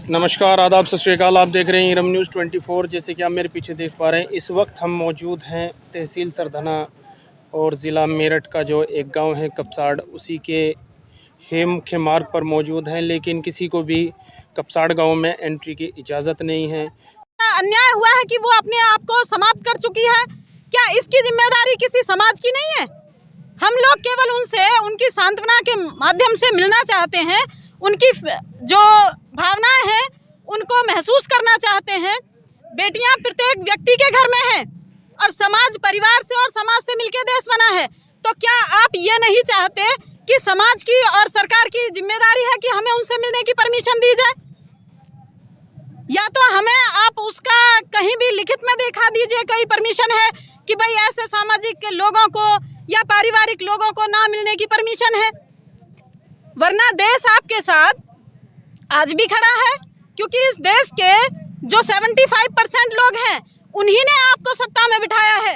नमस्कार, आदाब, सत श्री अकाल। आप देख रहे हैं रम न्यूज़ 24। जैसे कि आप मेरे पीछे देख पा रहे हैं, इस वक्त हम मौजूद हैं तहसील सरधना और ज़िला मेरठ का जो एक गांव है कपसाड़, उसी के मुख्य मार्ग पर मौजूद हैं, लेकिन किसी को भी कपसाड़ गांव में एंट्री की इजाज़त नहीं है। अन्याय हुआ है कि वो अपने आप को समाप्त कर चुकी है। क्या इसकी जिम्मेदारी किसी समाज की नहीं है? हम लोग केवल उनसे उनकी सांत्वना के माध्यम से मिलना चाहते हैं, उनकी जो भावनाएं हैं उनको महसूस करना चाहते हैं। बेटियां प्रत्येक व्यक्ति के घर में हैं और समाज परिवार से और समाज से मिलकर देश बना है। तो क्या आप ये नहीं चाहते कि समाज की और सरकार की जिम्मेदारी है कि हमें उनसे मिलने की परमिशन दी जाए? या तो हमें आप उसका कहीं भी लिखित में दिखा दीजिए, कोई परमिशन है कि भाई ऐसे सामाजिक लोगों को या पारिवारिक लोगों को ना मिलने की परमिशन है, वरना देश आपके साथ आज भी खड़ा है। क्योंकि इस देश के जो 75% लोग हैं उन्हीं ने आपको सत्ता में बिठाया है।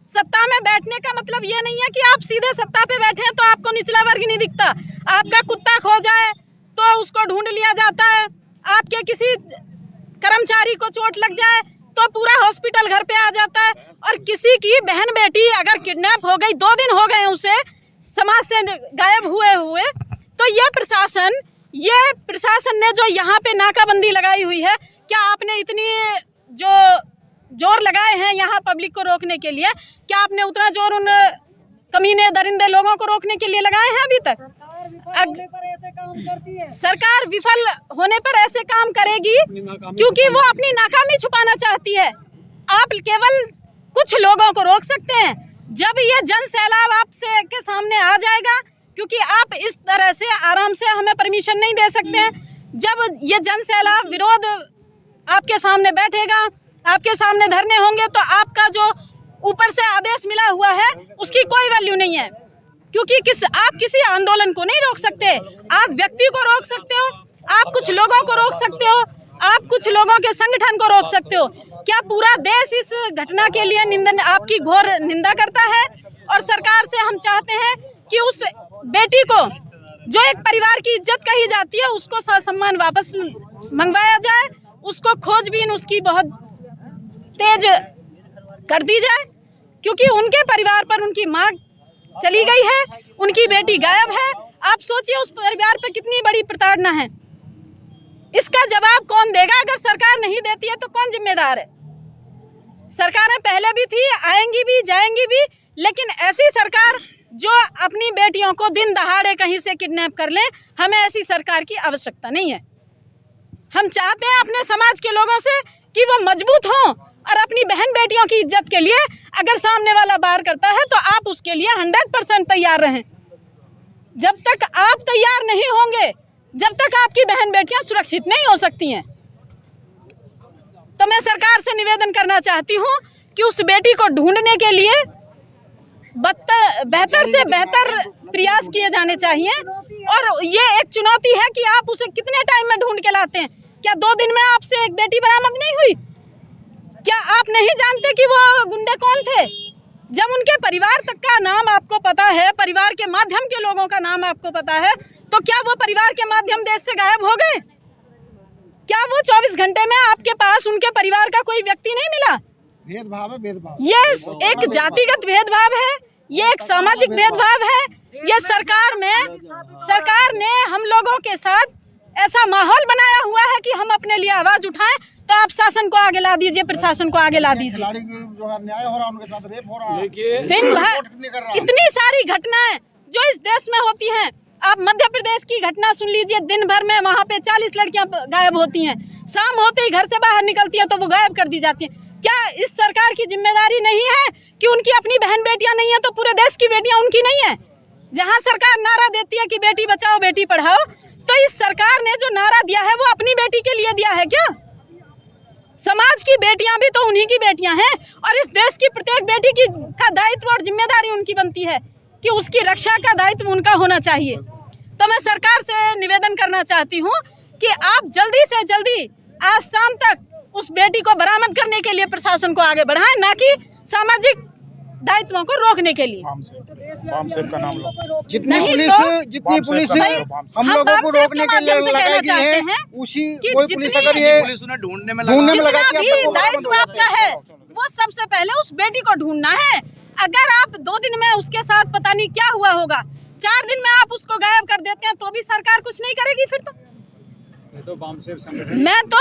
सत्ता में बैठने का मतलब ये नहीं है कि आप सीधे सत्ता पे बैठे हैं तो आपको निचला वर्ग नहीं दिखता। आपका कुत्ता खो जाए तो उसको ढूंढ लिया जाता है, आपके किसी कर्मचारी को चोट लग जाए तो पूरा हॉस्पिटल घर पे आ जाता है, और किसी की बहन बेटी अगर किडनैप हो गई, 2 दिन हो गए उसे समाज से गायब हुए तो ये प्रशासन ने जो यहाँ पे नाकाबंदी लगाई हुई है, क्या आपने इतनी जो जोर लगाए हैं यहाँ पब्लिक को रोकने के लिए, क्या आपने उतना जोर उन कमीने दरिंदे लोगों को रोकने के लिए लगाए हैं अभी तक? सरकार विफल होने पर ऐसे काम करेगी क्योंकि वो अपनी नाकामी छुपाना चाहती है। आप केवल कुछ लोगों को रोक सकते हैं जब ये जन सैलाब आपसे के सामने आ जाएगा, क्योंकि आप इस तरह से आराम से हमें परमिशन नहीं दे सकते हैं। जब ये जन सैलाब विरोध आपके सामने बैठेगा, आपके सामने धरने होंगे, तो आपका जो ऊपर से आदेश मिला हुआ है उसकी कोई वैल्यू नहीं है। क्योंकि आप किसी आंदोलन को नहीं रोक सकते, आप व्यक्ति को रोक सकते हो, आप कुछ लोगों को रोक सकते हो, आप कुछ लोगों के संगठन को रोक सकते हो। क्या पूरा देश इस घटना के लिए आपकी घोर निंदा करता है? और सरकार से हम चाहते हैं कि उस बेटी को, जो एक परिवार की इज्जत कही जाती है, उसको सम्मान वापस मंगवाया जाए, उसको खोजबीन उसकी बहुत तेज कर दी जाए, क्योंकि उनके परिवार पर उनकी मां चली गई है, उनकी बेटी गायब है। आप सोचिए उस परिवार पर कितनी बड़ी प्रताड़ना है। इसका जवाब कौन देगा? अगर सरकार नहीं देती है तो कौन जिम्मेदार है? सरकारें पहले भी थी, आएंगी भी, जाएंगी भी, लेकिन ऐसी सरकार जो अपनी बेटियों को दिन दहाड़े कहीं से किडनैप कर ले, हमें ऐसी सरकार की आवश्यकता नहीं है। हम चाहते हैं अपने समाज के लोगों से कि वो मजबूत हों और अपनी बहन बेटियों की इज्जत के लिए अगर सामने वाला वार करता है तो आप उसके लिए 100% तैयार रहें। जब तक आप तैयार नहीं होंगे, जब तक आपकी बहन बेटियां सुरक्षित नहीं हो सकती हैं। तो मैं सरकार से निवेदन करना चाहती हूं कि उस बेटी को ढूंढने के लिए बेहतर से बेहतर प्रयास किए जाने चाहिए। और ये एक चुनौती है कि आप उसे कितने टाइम में ढूंढ के लाते हैं। क्या 2 दिन में आपसे एक बेटी बरामद नहीं हुई? क्या आप नहीं जानते कि वो गुंडे कौन थे? जब उनके परिवार तक का नाम आपको पता है, परिवार के माध्यम के लोगों का नाम आपको पता है, तो क्या वो परिवार के माध्यम देश से गायब हो गए? क्या वो 24 घंटे में आपके पास उनके परिवार का कोई व्यक्ति नहीं मिला? भेदभाव है, भेदभाव। ये एक जातिगत भेदभाव है, ये एक सामाजिक भेदभाव है। ये सरकार ने हम लोगों के साथ ऐसा माहौल बनाया हुआ है कि हम अपने लिए आवाज उठाएं। तो आप शासन को आगे ला दीजिए, प्रशासन को आगे ला दीजिए। जो अन्याय हो रहा है, उनके साथ रेप हो रहा है। इतनी सारी घटनाएं जो इस देश में होती हैं, आप मध्य प्रदेश की घटना सुन लीजिए। दिन भर में वहाँ पे 40 लड़कियां गायब होती हैं, शाम होते ही घर से बाहर निकलती हैं तो वो गायब कर दी जाती हैं। क्या इस सरकार की जिम्मेदारी नहीं है कि उनकी अपनी बहन बेटियां नहीं है तो पूरे देश की बेटियां उनकी नहीं है? जहाँ सरकार नारा देती है कि बेटी बचाओ बेटी पढ़ाओ, तो इस सरकार ने जो नारा दिया है वो अपनी बेटी के लिए दिया है क्या? समाज की बेटियां भी तो उन्हीं की बेटियां हैं, और इस देश की प्रत्येक बेटी का दायित्व और जिम्मेदारी उनकी बनती है कि उसकी रक्षा का दायित्व उनका होना चाहिए। तो मैं सरकार से निवेदन करना चाहती हूँ कि आप जल्दी से जल्दी आज शाम तक उस बेटी को बरामद करने के लिए प्रशासन को आगे बढ़ाएं, ना कि सामाजिक दायित्वों को रोकने के लिए। बामसेफ का नाम लो। जितनी नहीं पुलिस तो जितनी पुलिस भाई, हम लोगों को बामसेफ रोकने के लिए माध्यम से कहना लगाई चाहते है, हैं उसी कि कोई पुलिस जितनी- अगर ये पुलिस उन्हें ढूंढने में लगा जितना भी दायित्व आपका है वो सबसे पहले उस बेटी को ढूंढना है। अगर आप 2 दिन में उसके साथ पता नहीं क्या हुआ होगा, 4 दिन में आप उसको गायब कर देते हैं तो भी सरकार कुछ नहीं करेगी। फिर तो मैं तो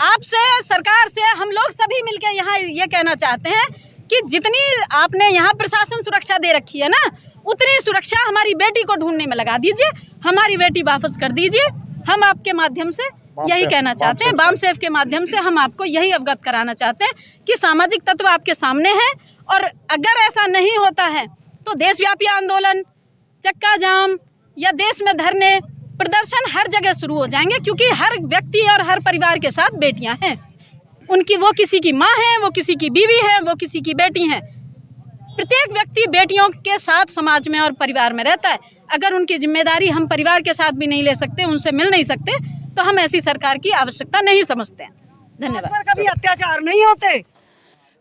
आपसे, सरकार से, हम लोग सभी मिलकर यहाँ ये कहना चाहते हैं कि जितनी आपने यहाँ प्रशासन सुरक्षा दे रखी है ना, उतनी सुरक्षा हमारी बेटी को ढूंढने में लगा दीजिए, हमारी बेटी वापस कर दीजिए। हम आपके माध्यम से यही कहना चाहते हैं, बामसेफ के माध्यम से हम आपको यही अवगत कराना चाहते हैं कि सामाजिक तत्व आपके सामने हैं, और अगर ऐसा नहीं होता है तो देशव्यापी आंदोलन, चक्का जाम या देश में धरने प्रदर्शन हर जगह शुरू हो जाएंगे, क्योंकि हर व्यक्ति और हर परिवार के साथ बेटियां हैं। उनकी, वो किसी की माँ है, वो किसी की बीवी है, वो किसी की बेटी हैं। प्रत्येक व्यक्ति बेटियों के साथ समाज में और परिवार में रहता है। अगर उनकी जिम्मेदारी हम परिवार के साथ भी नहीं ले सकते, उनसे मिल नहीं सकते, तो हम ऐसी सरकार की आवश्यकता नहीं समझते हैं। धन्यवाद। कभी अत्याचार नहीं होते,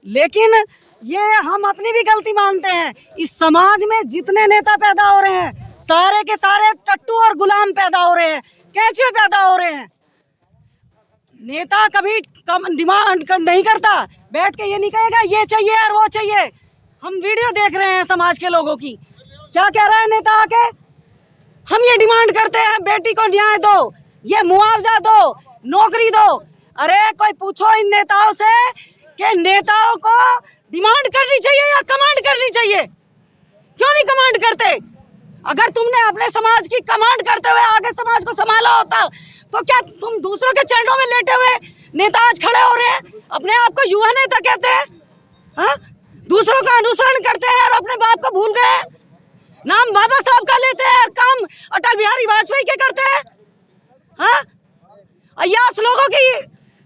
लेकिन ये हम अपनी भी गलती मानते हैं। इस समाज में जितने नेता पैदा हो रहे हैं, सारे के सारे टट्टू और गुलाम पैदा हो रहे हैं, कैचुए पैदा हो रहे हैं। नेता कभी कम डिमांड नहीं करता, बैठ के ये नहीं कहेगा ये चाहिए और वो चाहिए। हम वीडियो देख रहे हैं समाज के लोगों की, क्या कह रहा है नेता आके, हम ये डिमांड करते हैं बेटी को न्याय दो, ये मुआवजा दो, नौकरी दो। अरे कोई पूछो इन नेताओं से कि नेताओं को डिमांड करनी चाहिए या कमांड करनी चाहिए? क्यों नहीं कमांड करते? अगर तुमने अपने समाज की कमांड करते हुए आगे समाज को संभाला होता तो क्या तुम दूसरों के चरणों में लेटे हुए नेता आज खड़े हो रहे हैं? अपने आप को युवा नेता कहते हैं, हाँ? दूसरों का अनुसरण करते हैं और अपने बाप को भूल गए। नाम बाबा साहब का लेते हैं और काम अटल बिहारी वाजपेयी के करते हैं, हाँ? अय्यास लोगों की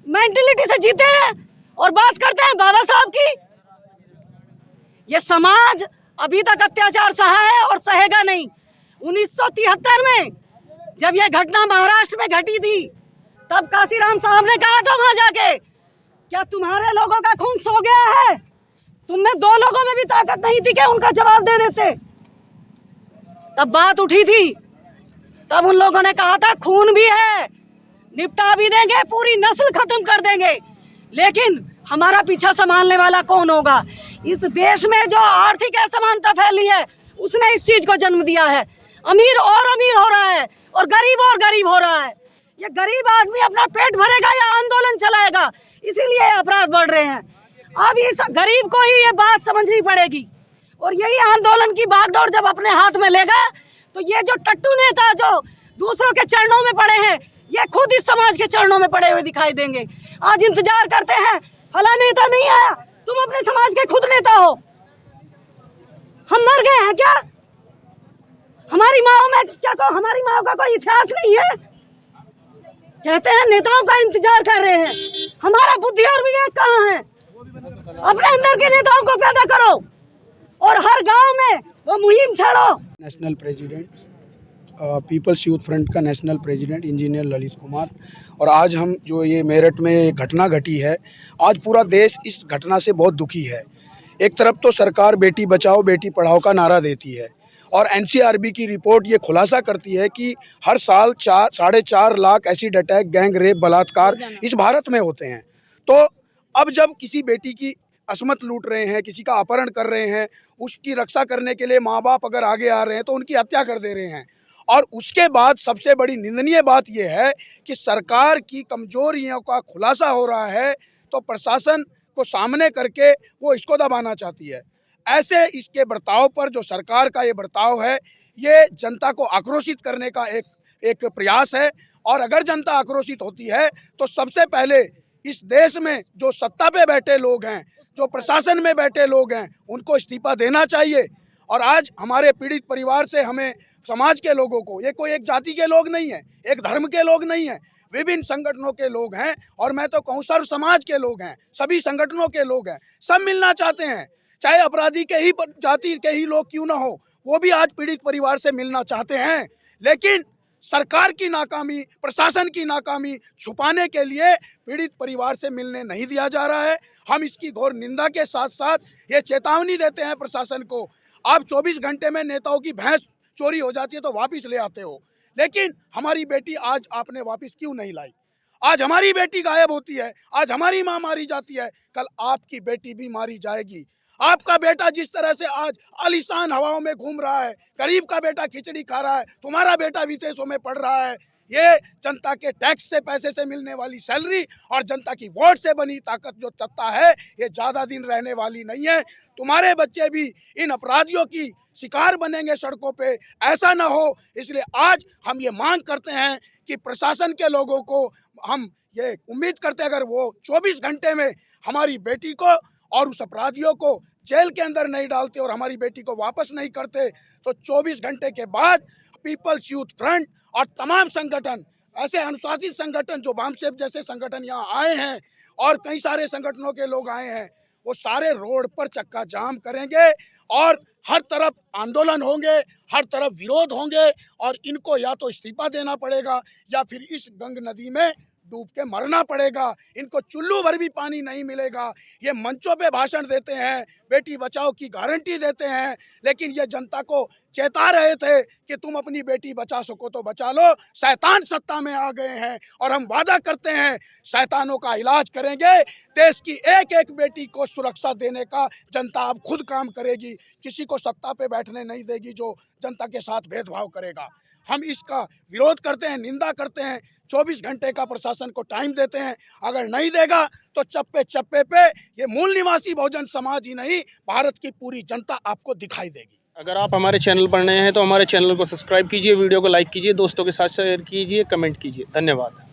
मेंटलिटी से जीते हैं और बात करते हैं बाबा साहब की। ये समाज अभी तक अत्याचार सहा है और सहेगा नहीं। 1973 में जब यह घटना महाराष्ट्र में घटी थी, तब काशीराम साहब ने कहा था वहां जाके, क्या तुम्हारे लोगों का खून सो गया है? तुम में 2 लोगों में भी ताकत नहीं थी कि उनका जवाब दे देते। तब बात उठी थी, तब उन लोगों ने कहा था खून भी है, निपटा भी देंगे, पूरी नस्ल खत्म कर देंगे। लेकिन हमारा पीछा संभालने वाला कौन होगा? इस देश में जो आर्थिक असमानता फैली है, उसने इस चीज को जन्म दिया है। अमीर और अमीर हो रहा है और गरीब हो रहा है। ये गरीब आदमी अपना पेट भरेगा या आंदोलन चलाएगा? इसीलिए अपराध बढ़ रहे हैं। अब इस गरीब को ही ये बात समझनी पड़ेगी, और यही आंदोलन की बागडोर जब अपने हाथ में लेगा तो ये जो टट्टू नेता जो दूसरों के चरणों में पड़े हैं, ये खुद इस समाज के चरणों में पड़े हुए दिखाई देंगे। आज इंतजार करते हैं, फला नेता नहीं आया, तुम अपने समाज के खुद नेता हो। हम मर गए हैं क्या? हमारी माओ में क्या हमारी माओ का कोई इतिहास नहीं है? कहते हैं नेताओं का इंतजार कर रहे हैं। हमारा बुद्धि और विवेक कहाँ है? अपने अंदर के नेताओं को पैदा करो और हर गांव में वो मुहिम छेड़ो। National president, people's youth front का national president engineer Lalit Kumar, और आज हम जो ये मेरठ में एक घटना घटी है, आज पूरा देश इस घटना से बहुत दुखी है। एक तरफ तो सरकार बेटी बचाओ बेटी पढ़ाओ का नारा देती है, और एनसीआरबी की रिपोर्ट ये खुलासा करती है कि हर साल 4.5 lakh acid attack, gang rape, बलात्कार इस भारत में होते हैं। तो अब जब किसी बेटी की असमत लूट रहे हैं, किसी का अपहरण कर रहे हैं, उसकी रक्षा करने के लिए माँ बाप अगर आगे आ रहे हैं तो उनकी हत्या कर दे रहे हैं। और उसके बाद सबसे बड़ी निंदनीय बात यह है कि सरकार की कमजोरियों का खुलासा हो रहा है, तो प्रशासन को सामने करके वो इसको दबाना चाहती है। ऐसे इसके बर्ताव पर जो सरकार का ये बर्ताव है, ये जनता को आक्रोशित करने का एक प्रयास है। और अगर जनता आक्रोशित होती है तो सबसे पहले इस देश में जो सत्ता पे बैठे लोग हैं, जो प्रशासन में बैठे लोग हैं, उनको इस्तीफा देना चाहिए। और आज हमारे पीड़ित परिवार से हमें समाज के लोगों को, ये कोई एक जाति के लोग नहीं है, एक धर्म के लोग नहीं है, विभिन्न संगठनों के लोग हैं, और मैं तो कहूँ सर्व समाज के लोग हैं, सभी संगठनों के लोग हैं, सब मिलना चाहते हैं। चाहे अपराधी के ही जाति के ही लोग क्यों ना हो, वो भी आज पीड़ित परिवार से मिलना चाहते हैं। लेकिन सरकार की नाकामी, प्रशासन की नाकामी छुपाने के लिए पीड़ित परिवार से मिलने नहीं दिया जा रहा है। हम इसकी घोर निंदा के साथ साथ ये चेतावनी देते हैं प्रशासन को। आप 24 घंटे में नेताओं की भैंस चोरी हो जाती है तो वापस ले आते हो, लेकिन हमारी बेटी आज आपने वापस क्यों नहीं लाई? आज हमारी बेटी गायब होती है, आज हमारी माँ मारी जाती है, कल आपकी बेटी भी मारी जाएगी। आपका बेटा जिस तरह से आज आलीशान हवाओं में घूम रहा है, गरीब का बेटा खिचड़ी खा रहा है, तुम्हारा बेटा विदेशों में पढ़ रहा है। ये जनता के टैक्स से पैसे से मिलने वाली सैलरी और जनता की वोट से बनी ताकत जो सत्ता है, ये ज़्यादा दिन रहने वाली नहीं है। तुम्हारे बच्चे भी इन अपराधियों की शिकार बनेंगे सड़कों पे, ऐसा ना हो। इसलिए आज हम ये मांग करते हैं कि प्रशासन के लोगों को हम ये उम्मीद करते हैं, अगर वो 24 घंटे में हमारी बेटी को और उस अपराधियों को जेल के अंदर नहीं डालते और हमारी बेटी को वापस नहीं करते, तो 24 घंटे के बाद पीपल्स यूथ फ्रंट और तमाम संगठन, ऐसे अनुशासित संगठन जो वामसेप जैसे संगठन यहाँ आए हैं और कई सारे संगठनों के लोग आए हैं, वो सारे रोड पर चक्का जाम करेंगे और हर तरफ आंदोलन होंगे, हर तरफ विरोध होंगे और इनको या तो इस्तीफा देना पड़ेगा या फिर इस गंग नदी में डूब के मरना पड़ेगा। इनको चुल्लू भर भी पानी नहीं मिलेगा। ये मंचों पे भाषण देते हैं, बेटी बचाओ की गारंटी देते हैं, लेकिन ये जनता को चेता रहे थे कि तुम अपनी बेटी बचा सको तो बचा लो, शैतान सत्ता में आ गए हैं और हम वादा करते हैं शैतानों का इलाज करेंगे। देश की एक एक बेटी को सुरक्षा देने का जनता अब खुद काम करेगी, किसी को सत्ता पे बैठने नहीं देगी जो जनता के साथ भेदभाव करेगा। हम इसका विरोध करते हैं, निंदा करते हैं। 24 घंटे का प्रशासन को टाइम देते हैं, अगर नहीं देगा तो चप्पे चप्पे पे ये मूल निवासी बहुजन समाज ही नहीं, भारत की पूरी जनता आपको दिखाई देगी। अगर आप हमारे चैनल पर नए हैं तो हमारे चैनल को सब्सक्राइब कीजिए, वीडियो को लाइक कीजिए, दोस्तों के साथ शेयर कीजिए, कमेंट कीजिए। धन्यवाद।